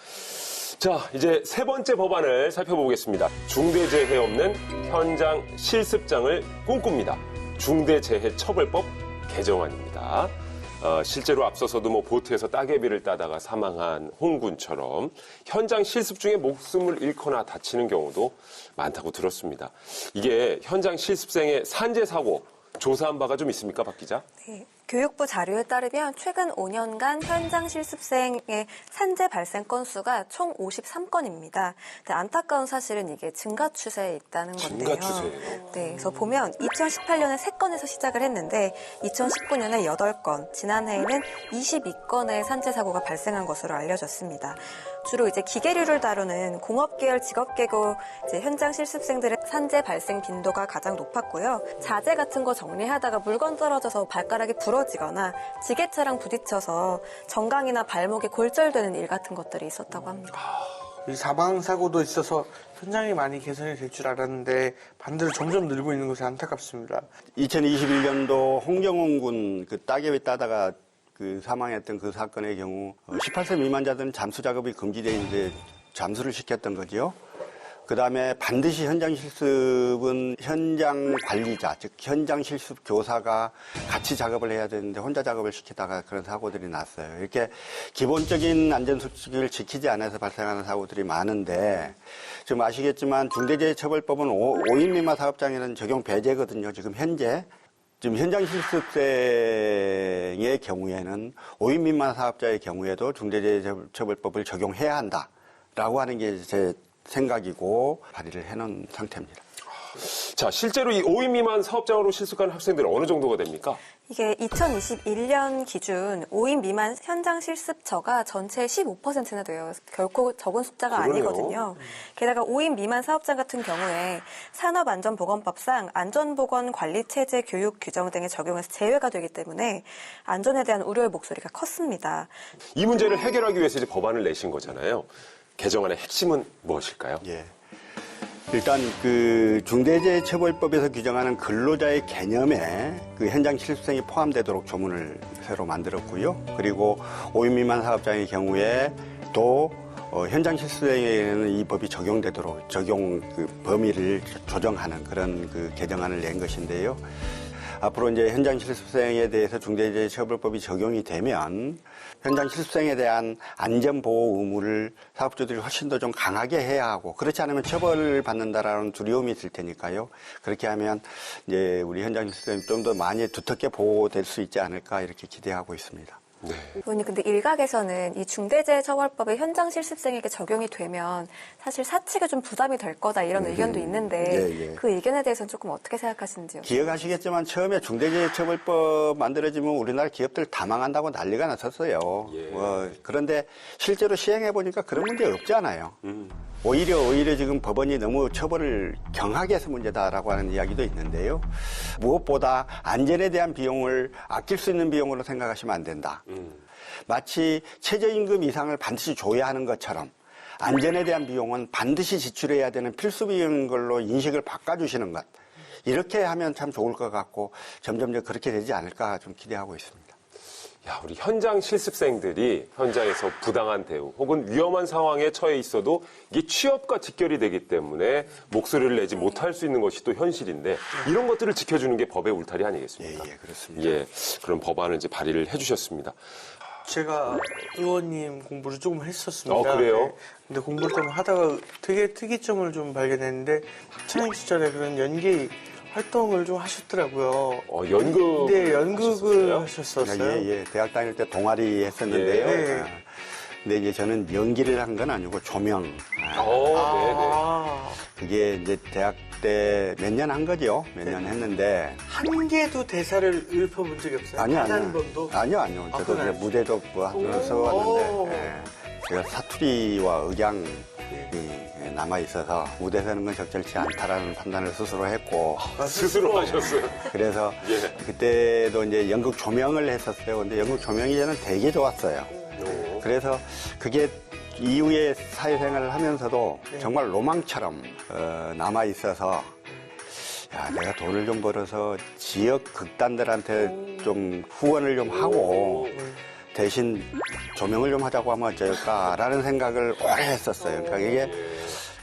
자, 이제 세 번째 법안을 살펴보겠습니다. 중대재해 없는 현장 실습장을 꿈꿉니다. 중대재해처벌법 개정안입니다. 실제로 앞서서도 뭐 보트에서 따개비를 따다가 사망한 홍군처럼 현장 실습 중에 목숨을 잃거나 다치는 경우도 많다고 들었습니다. 이게 현장 실습생의 산재 사고 조사한 바가 좀 있습니까, 박 기자? 네. 교육부 자료에 따르면 최근 5년간 현장 실습생의 산재 발생 건수가 총 53건입니다. 안타까운 사실은 이게 증가 추세에 있다는 건데요. 증가 추세예요? 네, 그래서 보면 2018년에 3건에서 시작을 했는데 2019년에 8건, 지난해에는 22건의 산재 사고가 발생한 것으로 알려졌습니다. 주로 이제 기계류를 다루는 공업계열 직업계고 이제 현장 실습생들의 산재 발생 빈도가 가장 높았고요. 자재 같은 거 정리하다가 물건 떨어져서 발가락이 부러지거나 지게차랑 부딪혀서 정강이나 발목에 골절되는 일 같은 것들이 있었다고 합니다. 이 사망 사고도 있어서 현장이 많이 개선이 될 줄 알았는데 반대로 점점 늘고 있는 것이 안타깝습니다. 2021년도 홍정훈 군 그 따개비 따다가 그 사망했던 그 사건의 경우 18세 미만자들은 잠수 작업이 금지되어 있는데 잠수를 시켰던 거죠. 그다음에 반드시 현장 실습은 현장 관리자, 즉 현장 실습 교사가 같이 작업을 해야 되는데 혼자 작업을 시키다가 그런 사고들이 났어요. 이렇게 기본적인 안전수칙을 지키지 않아서 발생하는 사고들이 많은데 지금 아시겠지만 중대재해처벌법은 5인 미만 사업장에는 적용 배제거든요. 지금 현재. 지금 현장 실습생의 경우에는 5인 미만 사업자의 경우에도 중대재해처벌법을 적용해야 한다라고 하는 게 제 생각이고 발의를 해놓은 상태입니다. 자, 실제로 이 5인 미만 사업장으로 실습하는 학생들은 어느 정도가 됩니까? 이게 2021년 기준 5인 미만 현장 실습처가 전체의 15%나 돼요. 결코 적은 숫자가 그러네요. 아니거든요. 게다가 5인 미만 사업장 같은 경우에 산업안전보건법상 안전보건관리체제 교육 규정 등에 적용해서 제외가 되기 때문에 안전에 대한 우려의 목소리가 컸습니다. 이 문제를 해결하기 위해서 이제 법안을 내신 거잖아요. 개정안의 핵심은 무엇일까요? 예. 일단 그 중대재해처벌법에서 규정하는 근로자의 개념에 그 현장 실습생이 포함되도록 조문을 새로 만들었고요. 그리고 5인 미만 사업장의 경우에 또 현장 실습생에게는 이 법이 적용되도록 적용 그 범위를 조정하는 그런 그 개정안을 낸 것인데요. 앞으로 이제 현장 실습생에 대해서 중대재해처벌법이 적용이 되면 현장 실습생에 대한 안전보호 의무를 사업주들이 훨씬 더 좀 강하게 해야 하고, 그렇지 않으면 처벌을 받는다라는 두려움이 있을 테니까요. 그렇게 하면 이제 우리 현장 실습생이 좀 더 많이 두텁게 보호될 수 있지 않을까 이렇게 기대하고 있습니다. 의원님, 근데 일각에서는 이 중대재해처벌법이 현장 실습생에게 적용이 되면 사실 사측에 좀 부담이 될 거다 이런 의견도 있는데 그 의견에 대해서는 조금 어떻게 생각하시는지요? 기억하시겠지만 처음에 중대재해처벌법 만들어지면 우리나라 기업들 다 망한다고 난리가 났었어요. 그런데 실제로 시행해보니까 그런 문제 없잖아요. 오히려 지금 법원이 너무 처벌을 경하게 해서 문제다라고 하는 이야기도 있는데요. 무엇보다 안전에 대한 비용을 아낄 수 있는 비용으로 생각하시면 안 된다. 마치 최저임금 이상을 반드시 줘야 하는 것처럼 안전에 대한 비용은 반드시 지출해야 되는 필수 비용인 걸로 인식을 바꿔주시는 것. 이렇게 하면 참 좋을 것 같고 점점 그렇게 되지 않을까 좀 기대하고 있습니다. 야, 우리 현장 실습생들이 현장에서 부당한 대우 혹은 위험한 상황에 처해 있어도 이게 취업과 직결이 되기 때문에 목소리를 내지 못할 수 있는 것이 또 현실인데 이런 것들을 지켜주는 게 법의 울타리 아니겠습니까? 예, 그렇습니다. 예, 그런 법안을 이제 발의를 해주셨습니다. 제가 의원님 공부를 조금 했었습니다. 그래요? 네. 근데 공부를 좀 하다가 되게 특이점을 좀 발견했는데 학창 시절에 그런 연기 활동을 좀 하셨더라고요. 연극. 네, 연극을 하셨었어요. 예. 대학 다닐 때 동아리 했었는데요. 예. 근데 이제 저는 연기를 한 건 아니고 조명. 그게 이제 대학 때 몇 년 한 거죠. 몇 년 했는데. 한 개도 대사를 읊어본 적이 없어요? 아니요. 한 번도? 아니요. 저도 이제 무대도 써왔는데. 제가 사투리와 억양이 남아있어서 무대 서는 건 적절치 않다라는 판단을 스스로 했고. 스스로 하셨어요? 그래서 그때도 이제 연극 조명을 했었어요. 근데 연극 조명이 저는 되게 좋았어요. 그래서 그게 이후에 사회생활을 하면서도 정말 로망처럼 남아있어서 야, 내가 돈을 좀 벌어서 지역 극단들한테 좀 후원을 좀 하고 대신 조명을 좀 하자고 하면 어쩔까라는 생각을 오래 했었어요. 그러니까 이게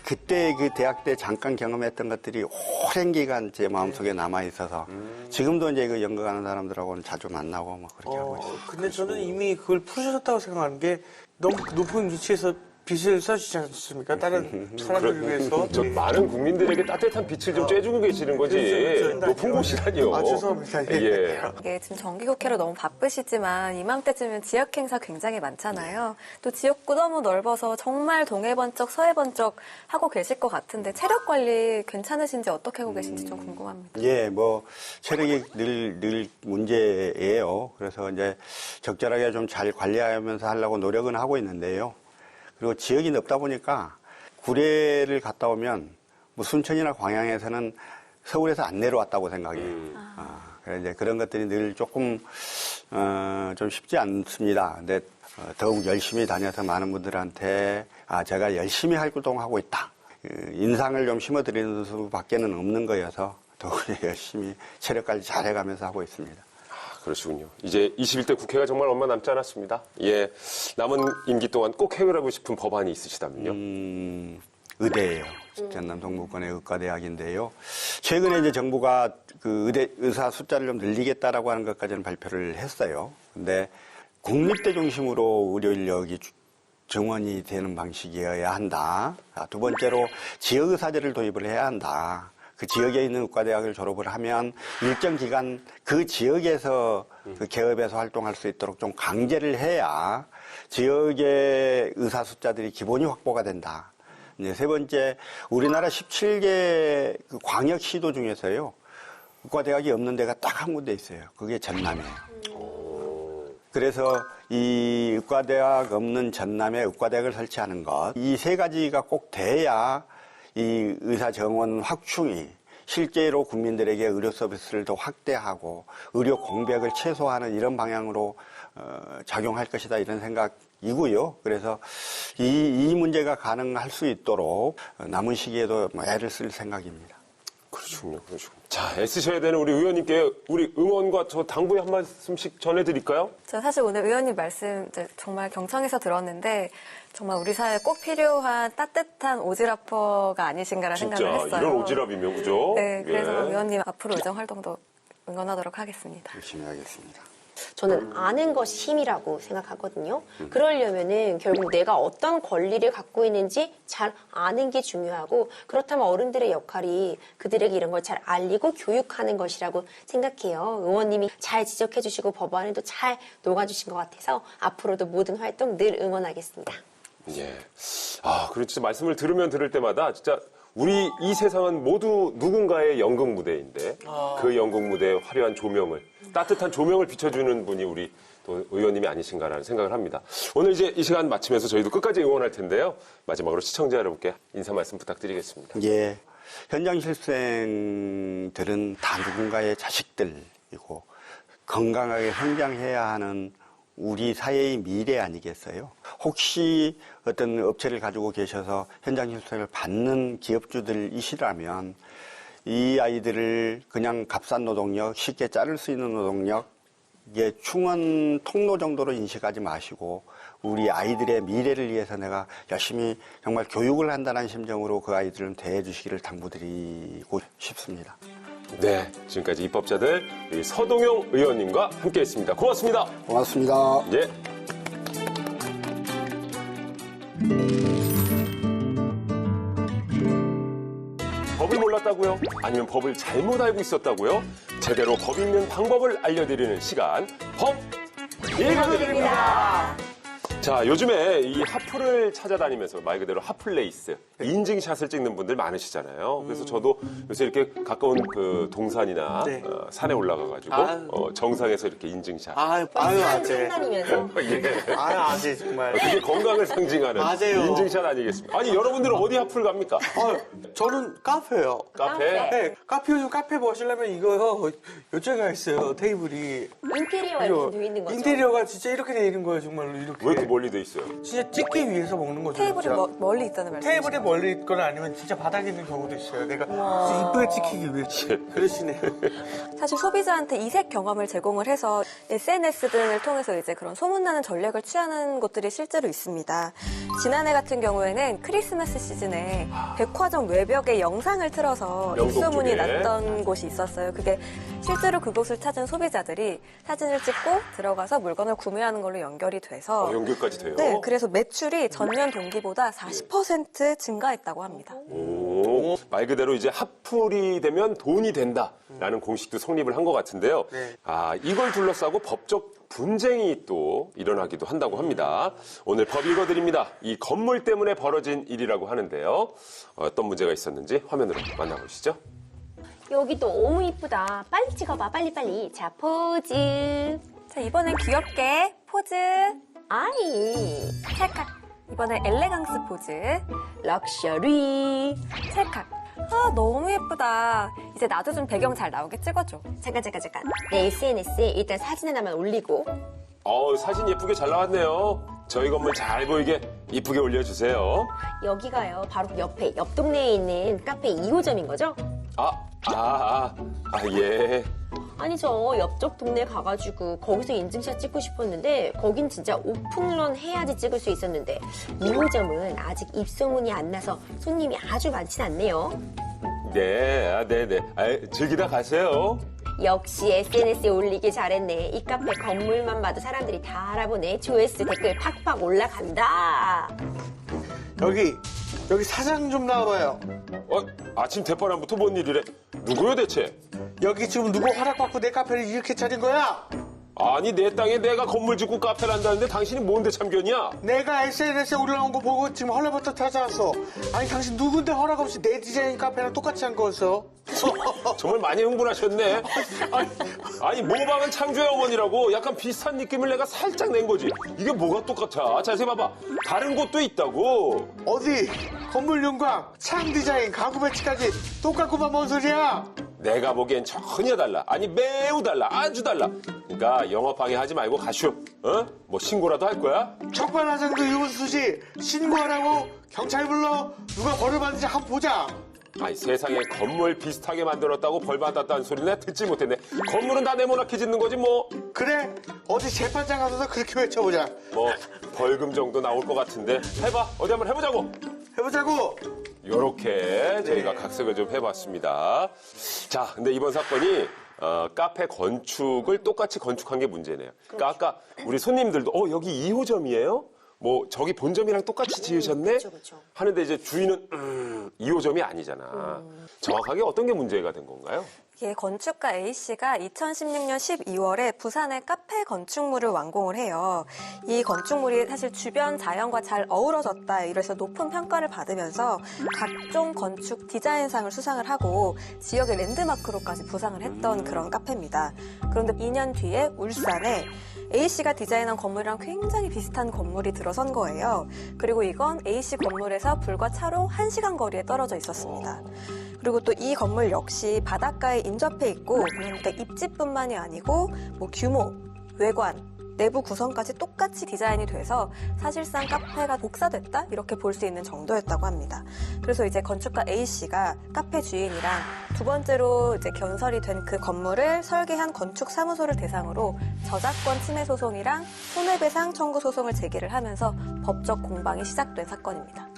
그때 그 대학 때 잠깐 경험했던 것들이 오랜 기간 제 마음속에 남아있어서 지금도 이제 그 연극하는 사람들하고는 자주 만나고 뭐 그렇게 하고 있어요. 근데 저는 이미 그걸 푸셨다고 생각하는 게 너무 높은 위치에서 빛을 써주지 않습니까? 다른 사람들을 위해서. 저 많은 국민들에게 따뜻한 빛을 좀 쬐주고 계시는 거지. 높은 곳이라니요. 죄송합니다. 예. 이게 지금 정기국회로 너무 바쁘시지만 이맘때쯤은 지역 행사 굉장히 많잖아요. 또 지역구 너무 넓어서 정말 동해번쩍 서해번쩍 하고 계실 것 같은데 체력 관리 괜찮으신지 어떻게 하고 계신지 좀 궁금합니다. 예, 뭐 체력이 늘 문제예요. 그래서 이제 적절하게 좀 잘 관리하면서 하려고 노력은 하고 있는데요. 그리고 지역이 넓다 보니까 구례를 갔다 오면 뭐 순천이나 광양에서는 서울에서 안 내려왔다고 생각해요. 그래서 이제 그런 것들이 늘 조금 좀 쉽지 않습니다. 근데 더욱 열심히 다녀서 많은 분들한테 제가 열심히 활동하고 있다. 인상을 좀 심어드리는 수밖에는 없는 거여서 더욱 열심히 체력 관리 잘해가면서 하고 있습니다. 그러시군요. 이제 21대 국회가 정말 얼마 남지 않았습니다. 예. 남은 임기 동안 꼭 해결하고 싶은 법안이 있으시다면요? 의대예요. 전남 동부권의 의과대학인데요. 최근에 이제 정부가 그 의사 숫자를 좀 늘리겠다라고 하는 것까지는 발표를 했어요. 근데 국립대 중심으로 의료 인력이 정원이 되는 방식이어야 한다. 두 번째로 지역의사제를 도입을 해야 한다. 그 지역에 있는 의과대학을 졸업을 하면 일정 기간 그 지역에서 그 개업에서 활동할 수 있도록 좀 강제를 해야 지역의 의사 숫자들이 기본이 확보가 된다. 이제 세 번째, 우리나라 17개 그 광역시도 중에서요, 의과대학이 없는 데가 딱 한 군데 있어요. 그게 전남이에요. 그래서 이 의과대학 없는 전남에 의과대학을 설치하는 것, 이 세 가지가 꼭 돼야 이 의사 정원 확충이 실제로 국민들에게 의료 서비스를 더 확대하고 의료 공백을 최소화하는 이런 방향으로 작용할 것이다 이런 생각이고요. 그래서 이 문제가 가능할 수 있도록 남은 시기에도 애를 쓸 생각입니다. 그렇군요. 자, 애쓰셔야 되는 우리 의원님께 우리 응원과 저 당부의 한 말씀씩 전해드릴까요? 저 사실 오늘 의원님 말씀 이제 정말 경청해서 들었는데 정말 우리 사회에 꼭 필요한 따뜻한 오지랖퍼가 아니신가라는 진짜 생각을 했어요. 이런 오지랖이면 그죠? 네, 그래서 예. 의원님 앞으로 의정 활동도 응원하도록 하겠습니다. 열심히 하겠습니다. 저는 아는 것이 힘이라고 생각하거든요. 그러려면은 결국 내가 어떤 권리를 갖고 있는지 잘 아는 게 중요하고 그렇다면 어른들의 역할이 그들에게 이런 걸 잘 알리고 교육하는 것이라고 생각해요. 의원님이 잘 지적해 주시고 법안에도 잘 녹아주신 것 같아서 앞으로도 모든 활동 늘 응원하겠습니다. 예. 아, 그리고 진짜 말씀을 들을 때마다 진짜 우리 이 세상은 모두 누군가의 연극 무대인데 그 연극 무대의 화려한 조명을 따뜻한 조명을 비춰주는 분이 우리 또 의원님이 아니신가라는 생각을 합니다. 오늘 이제 이 시간 마치면서 저희도 끝까지 응원할 텐데요. 마지막으로 시청자 여러분께 인사 말씀 부탁드리겠습니다. 예. 현장 실생들은 다 누군가의 자식들이고 건강하게 성장해야 하는 우리 사회의 미래 아니겠어요? 혹시 어떤 업체를 가지고 계셔서 현장 실생을 받는 기업주들이시라면 이 아이들을 그냥 값싼 노동력, 쉽게 자를 수 있는 노동력의 충원 통로 정도로 인식하지 마시고 우리 아이들의 미래를 위해서 내가 열심히 정말 교육을 한다는 심정으로 그 아이들을 대해 주시기를 당부드리고 싶습니다. 네, 지금까지 입법자들 우리 서동용 의원님과 함께했습니다. 고맙습니다. 고맙습니다. 예. 법을 몰랐다고요? 아니면 법을 잘못 알고 있었다고요? 제대로 법 읽는 방법을 알려드리는 시간, 법 읽어드립니다. 자, 요즘에 이 하프를 찾아다니면서 말 그대로 하플레이스, 인증샷을 찍는 분들 많으시잖아요. 그래서 저도 요새 이렇게 가까운 그 동산이나 네. 산에 올라가가지고 정상에서 이렇게 인증샷. 아유, 아재. 다니면서 예. 아유, 아재, 정말. 그게 건강을 상징하는 맞아요. 인증샷 아니겠습니까? 아니, 여러분들은 어디 하프를 갑니까? 저는 카페요. 카페? 네, 카페 요즘 카페 보시려면 이거요. 요쪽에 있어요, 테이블이. 인테리어가 이렇게 되어 있는 거죠. 인테리어가 진짜 이렇게 되어 있는 거예요, 정말로. 이렇게. 왜 이렇게 멀리 돼 있어요? 진짜 찍기 위해서 먹는 거죠. 테이블이 진짜. 멀리 있다는 말씀. 테이블이 멀리 있거나 아니면 진짜 바닥에 있는 경우도 있어요. 내가 진짜 이쁘게 찍히기 위해. 그러시네. 사실 소비자한테 이색 경험을 제공을 해서 SNS 등을 통해서 이제 그런 소문나는 전략을 취하는 곳들이 실제로 있습니다. 지난해 같은 경우에는 크리스마스 시즌에 백화점 외벽에 영상을 틀어서 명동 입소문이 쪽에. 났던 곳이 있었어요. 그게 실제로 그곳을 찾은 소비자들이 사진을 찍고 들어가서 물건을 구매하는 걸로 연결이 돼서 연결까지 돼요? 네, 그래서 매출이 전년 동기보다 40% 증가했다고 합니다. 오, 말 그대로 이제 핫플이 되면 돈이 된다라는 공식도 성립을 한 것 같은데요. 네. 아, 이걸 둘러싸고 법적 분쟁이 또 일어나기도 한다고 합니다. 오늘 법 읽어드립니다. 이 건물 때문에 벌어진 일이라고 하는데요. 어떤 문제가 있었는지 화면으로 만나보시죠. 여기 너무 이쁘다. 빨리 찍어봐, 빨리빨리. 자, 포즈. 자, 이번엔 귀엽게 포즈. 아이. 찰칵. 이번엔 엘레강스 포즈. 럭셔리. 찰칵. 아, 너무 예쁘다. 이제 나도 좀 배경 잘 나오게 찍어줘. 잠깐. 내 SNS에 일단 사진 하나만 올리고. 사진 예쁘게 잘 나왔네요. 저희 건물 잘 보이게 이쁘게 올려주세요. 여기가요, 바로 옆에, 옆 동네에 있는 카페 2호점인 거죠? 예. 아니, 저 옆쪽 동네 가가지고 거기서 인증샷 찍고 싶었는데 거긴 진짜 오픈런 해야지 찍을 수 있었는데 2호점은 아직 입소문이 안 나서 손님이 아주 많진 않네요. 네네. 즐기다 가세요. 역시 SNS에 올리기 잘했네. 이 카페 건물만 봐도 사람들이 다 알아보네. 조회수 댓글 팍팍 올라간다. 여기 사장 좀 나와봐요. 아침 대바람부터 뭔 일이래? 누구요 대체? 여기 지금 누구 허락받고 내 카페를 이렇게 차린 거야? 아니 내 땅에 내가 건물 짓고 카페를 한다는데 당신이 뭔데 참견이야? 내가 SNS에 올라온 거 보고 지금 헐레부터 찾아왔어. 아니 당신 누군데 허락 없이 내 디자인 카페랑 똑같이 한 거였어? 정말 많이 흥분하셨네. 아니 모방은 창조의 어머니라고 약간 비슷한 느낌을 내가 살짝 낸 거지. 이게 뭐가 똑같아? 자세히 봐봐. 다른 곳도 있다고. 어디? 건물 윤광, 창 디자인, 가구 배치까지 똑같구만 뭔 소리야? 내가 보기엔 전혀 달라. 아니 매우 달라. 아주 달라. 그러니까 영업방해 하지 말고 가시오. 뭐 신고라도 할 거야? 적반하장도 이문수 씨 신고하라고 경찰 불러 누가 벌을 받는지 한번 보자. 아니 세상에 건물 비슷하게 만들었다고 벌 받았다는 소리는 내가 듣지 못했네. 건물은 다 네모나게 짓는 거지 뭐. 그래 어디 재판장 가서도 그렇게 외쳐보자. 뭐 벌금 정도 나올 것 같은데 해봐. 어디 한번 해보자고. 해보자고. 요렇게 저희가 각색을 좀 해봤습니다. 자, 근데 이번 사건이 카페 건축을 똑같이 건축한 게 문제네요. 그러니까 아까 우리 손님들도 여기 2호점이에요? 뭐 저기 본점이랑 똑같이 지으셨네? 그쵸. 하는데 이제 주인은 2호점이 아니잖아. 정확하게 어떤 게 문제가 된 건가요? 이게 건축가 A씨가 2016년 12월에 부산의 카페 건축물을 완공을 해요. 이 건축물이 사실 주변 자연과 잘 어우러졌다 이래서 높은 평가를 받으면서 각종 건축 디자인상을 수상을 하고 지역의 랜드마크로까지 부상을 했던 그런 카페입니다. 그런데 2년 뒤에 울산에 A씨가 디자인한 건물이랑 굉장히 비슷한 건물이 들어선 거예요. 그리고 이건 A씨 건물에서 불과 차로 1시간 거리에 떨어져 있었습니다. 그리고 또 이 건물 역시 바닷가에 인접해 있고 그러니까 입지뿐만이 아니고 뭐 규모, 외관, 내부 구성까지 똑같이 디자인이 돼서 사실상 카페가 복사됐다 이렇게 볼 수 있는 정도였다고 합니다. 그래서 이제 건축가 A씨가 카페 주인이랑 두 번째로 이제 건설이 된 그 건물을 설계한 건축사무소를 대상으로 저작권 침해 소송이랑 손해배상 청구 소송을 제기를 하면서 법적 공방이 시작된 사건입니다.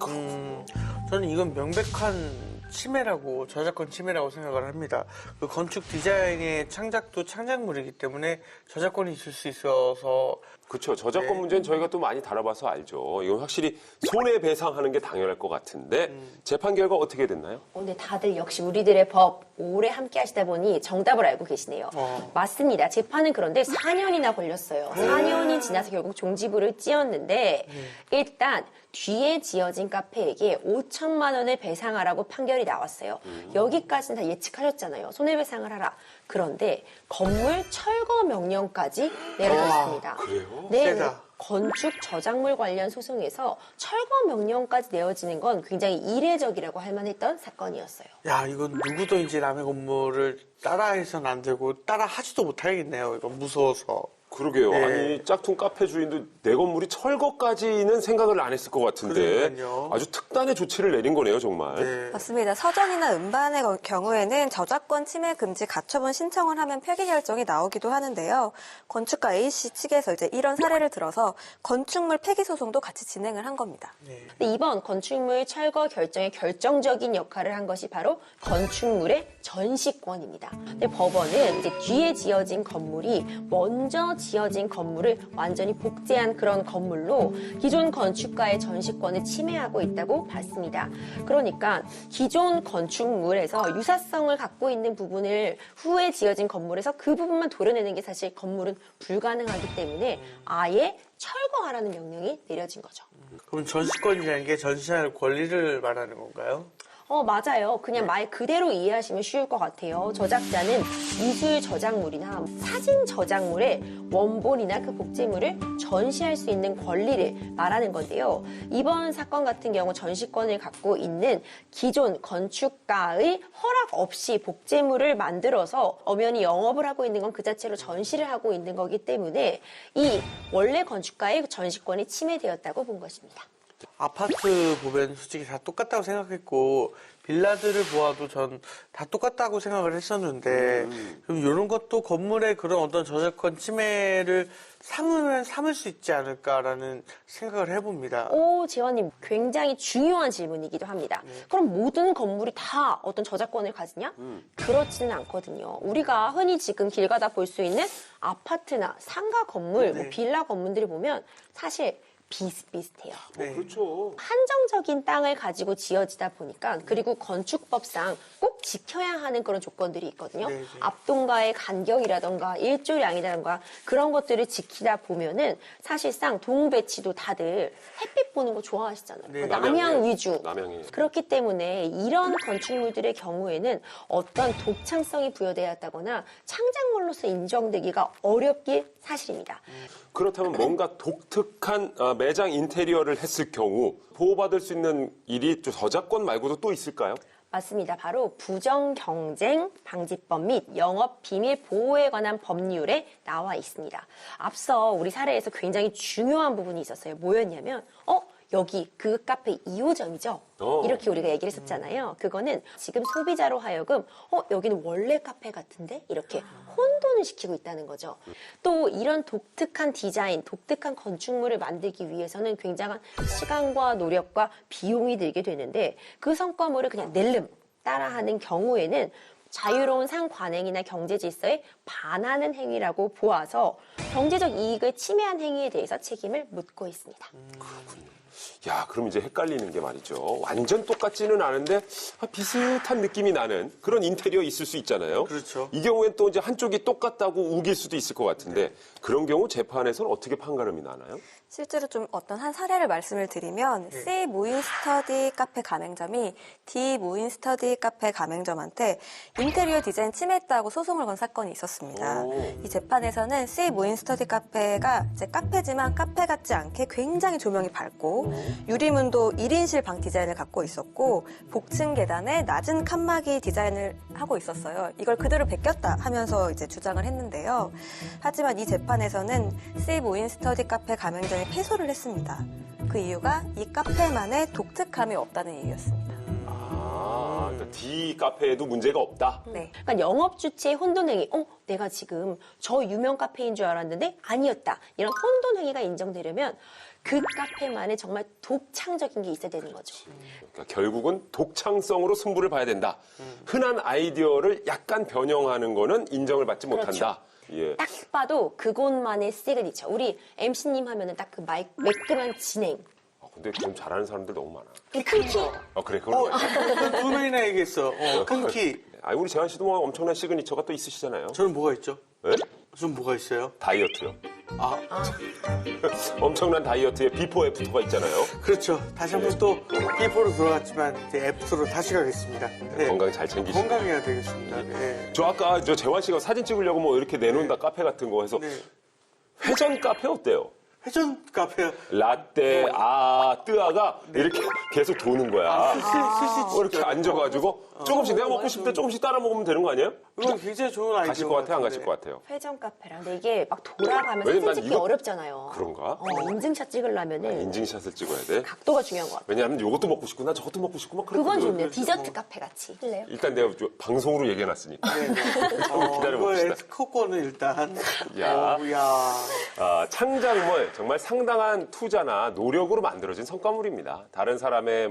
저는 이건 명백한 침해라고 저작권 침해라고 생각을 합니다. 그 건축 디자인의 창작도 창작물이기 때문에 저작권이 있을 수 있어서 그렇죠. 저작권 문제는 저희가 또 많이 다뤄봐서 알죠. 이건 확실히 손해배상하는 게 당연할 것 같은데 재판 결과 어떻게 됐나요? 근데 다들 역시 우리들의 법 오래 함께 하시다 보니 정답을 알고 계시네요. 맞습니다. 재판은 그런데 4년이나 걸렸어요. 4년이 지나서 결국 종지부를 찧었는데 일단 뒤에 지어진 카페에게 5천만 원을 배상하라고 판결이 나왔어요. 여기까지는 다 예측하셨잖아요. 손해배상을 하라. 그런데 건물 철거 명령까지 내려졌습니다. 그래요? 네. 세다. 건축 저작물 관련 소송에서 철거 명령까지 내어지는 건 굉장히 이례적이라고 할 만했던 사건이었어요. 야 이건 누구도 이제 남의 건물을 따라해서는 안 되고 따라하지도 못하겠네요. 이거 무서워서. 그러게요. 네. 아니 짝퉁 카페 주인도 내 건물이 철거까지는 생각을 안 했을 것 같은데 그러니까요. 아주 특단의 조치를 내린 거네요, 정말. 네. 맞습니다. 서점이나 음반의 경우에는 저작권 침해 금지 가처분 신청을 하면 폐기 결정이 나오기도 하는데요. 건축가 A씨 측에서 이제 이런 사례를 들어서 건축물 폐기 소송도 같이 진행을 한 겁니다. 근데 이번 건축물 철거 결정에 결정적인 역할을 한 것이 바로 건축물의 전시권입니다. 근데 법원은 이제 뒤에 지어진 건물이 먼저 지어진 건물을 완전히 복제한 그런 건물로 기존 건축가의 전시권을 침해하고 있다고 봤습니다. 그러니까 기존 건축물에서 유사성을 갖고 있는 부분을 후에 지어진 건물에서 그 부분만 도려내는 게 사실 건물은 불가능하기 때문에 아예 철거하라는 명령이 내려진 거죠. 그럼 전시권이라는 게 전시할 권리를 말하는 건가요? 맞아요. 그냥 말 그대로 이해하시면 쉬울 것 같아요. 저작자는 미술 저작물이나 사진 저작물의 원본이나 그 복제물을 전시할 수 있는 권리를 말하는 건데요. 이번 사건 같은 경우 전시권을 갖고 있는 기존 건축가의 허락 없이 복제물을 만들어서 엄연히 영업을 하고 있는 건 그 자체로 전시를 하고 있는 거기 때문에 이 원래 건축가의 전시권이 침해되었다고 본 것입니다. 아파트 보면 솔직히 다 똑같다고 생각했고 빌라들을 보아도 전 다 똑같다고 생각을 했었는데 그럼 이런 것도 건물의 그런 어떤 저작권 침해를 삼으면 삼을 수 있지 않을까라는 생각을 해봅니다. 재환님 굉장히 중요한 질문이기도 합니다. 그럼 모든 건물이 다 어떤 저작권을 가지냐? 그렇지는 않거든요. 우리가 흔히 지금 길 가다 볼 수 있는 아파트나 상가 건물, 뭐 빌라 건물들을 보면 사실 비슷비슷해요. 그렇죠. 한정적인 땅을 가지고 지어지다 보니까 그리고 건축법상 꼭 지켜야 하는 그런 조건들이 있거든요. 네. 앞동과의 간격이라던가 일조량이라던가 그런 것들을 지키다 보면은 사실상 동배치도 다들 햇빛 보는 거 좋아하시잖아요. 네. 남향 위주. 남향이. 그렇기 때문에 이런 건축물들의 경우에는 어떤 독창성이 부여되었다거나 창작물로서 인정되기가 어렵기 사실입니다. 그렇다면 뭔가 독특한 매장 인테리어를 했을 경우 보호받을 수 있는 일이 저작권 말고도 또 있을까요? 맞습니다. 바로 부정경쟁 방지법 및 영업비밀 보호에 관한 법률에 나와 있습니다. 앞서 우리 사례에서 굉장히 중요한 부분이 있었어요. 뭐였냐면 여기 그 카페 2호점이죠? 이렇게 우리가 얘기를 했었잖아요. 그거는 지금 소비자로 하여금 여기는 원래 카페 같은데? 이렇게 혼돈을 시키고 있다는 거죠. 또 이런 독특한 디자인, 독특한 건축물을 만들기 위해서는 굉장한 시간과 노력과 비용이 들게 되는데 그 성과물을 그냥 낼름 따라하는 경우에는 자유로운 상관행이나 경제 질서에 반하는 행위라고 보아서 경제적 이익을 침해한 행위에 대해서 책임을 묻고 있습니다. 야, 그럼 이제 헷갈리는 게 말이죠. 완전 똑같지는 않은데 비슷한 느낌이 나는 그런 인테리어 있을 수 있잖아요. 그렇죠. 이 경우엔 또 이제 한쪽이 똑같다고 우길 수도 있을 것 같은데 그런 경우 재판에서는 어떻게 판가름이 나나요? 실제로 좀 어떤 한 사례를 말씀을 드리면 C 무인 스터디 카페 가맹점이 D 무인 스터디 카페 가맹점한테 인테리어 디자인 침해했다고 소송을 건 사건이 있었습니다. 이 재판에서는 C 무인 스터디 카페가 이제 카페지만 카페 같지 않게 굉장히 조명이 밝고 유리문도 1인실 방 디자인을 갖고 있었고 복층 계단에 낮은 칸막이 디자인을 하고 있었어요. 이걸 그대로 베꼈다 하면서 이제 주장을 했는데요. 하지만 이 재판에서는 C 무인 스터디 카페 가맹점이 패소를 했습니다. 그 이유가 이 카페만의 독특함이 없다는 이유였습니다. 그러니까 D 카페에도 문제가 없다. 네. 그러니까 영업 주체의 혼돈 행위. 내가 지금 저 유명 카페인 줄 알았는데 아니었다. 이런 혼돈 행위가 인정되려면 그 카페만의 정말 독창적인 게 있어야 되는 거죠. 그러니까 결국은 독창성으로 승부를 봐야 된다. 흔한 아이디어를 약간 변형하는 거는 인정을 받지 못한다. 예. 딱 봐도 그곳만의 시그니처. 우리 MC님 하면은 딱 그 매끈한 진행. 근데 그럼 잘하는 사람들 너무 많아. 큰 키. 그래, 그럼. 두 명이나 얘기했어. 큰 키. 우리 재환 씨도 뭐 엄청난 시그니처가 또 있으시잖아요. 저는 뭐가 있죠? 네? 좀 뭐가 있어요? 다이어트요. 아, 엄청난 다이어트에 비포 애프터가 있잖아요. 그렇죠. 다시 한번 또 비포로 돌아갔지만 이제 애프터로 다시 가겠습니다. 네. 건강 잘 챙기시고. 건강해야 되겠습니다. 네. 저 아까 재환 씨가 사진 찍으려고 뭐 이렇게 내놓는다 카페 같은 거 해서 네. 회전 카페 어때요? 회전 카페. 라떼, 뜨아가 이렇게 계속 도는 거야. 이렇게 앉아가지고 조금씩 내가 먹고 싶을 때 조금씩 따라 먹으면 되는 거 아니에요? 이건 굉장히 좋은 아이디어. 가실 것 같아요? 안 가실 것 같아요? 회전 카페라. 근데 이게 막 돌아가면서 왜냐면 사진 난 찍기 이거- 어렵잖아요. 그런가? 인증샷 찍으려면은 인증샷을 찍어야 돼. 각도가 중요한 것 같아요. 왜냐하면 이것도 먹고 싶고 나 저것도 먹고 싶고 막 그건 그랬거든. 좋네요. 디저트 카페 같이. 할래요? 일단 내가 방송으로 얘기해놨으니까. 기다려봅시다. 이거 스코어는 일단. 야. 야. 창작물 정말 상당한 투자나 노력으로 만들어진 성과물입니다. 다른 사람의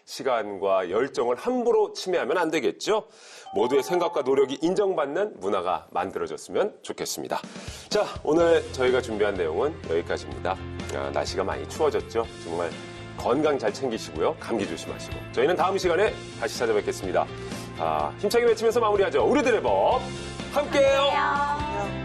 시간과 열정을 함부로 침해하면 안 되겠죠. 모두의 생각과 노력이 인정받는 문화가 만들어졌으면 좋겠습니다. 자, 오늘 저희가 준비한 내용은 여기까지입니다. 날씨가 많이 추워졌죠. 정말 건강 잘 챙기시고요. 감기 조심하시고. 저희는 다음 시간에 다시 찾아뵙겠습니다. 힘차게 외치면서 마무리하죠. 우리들의 법 함께해요. 안녕.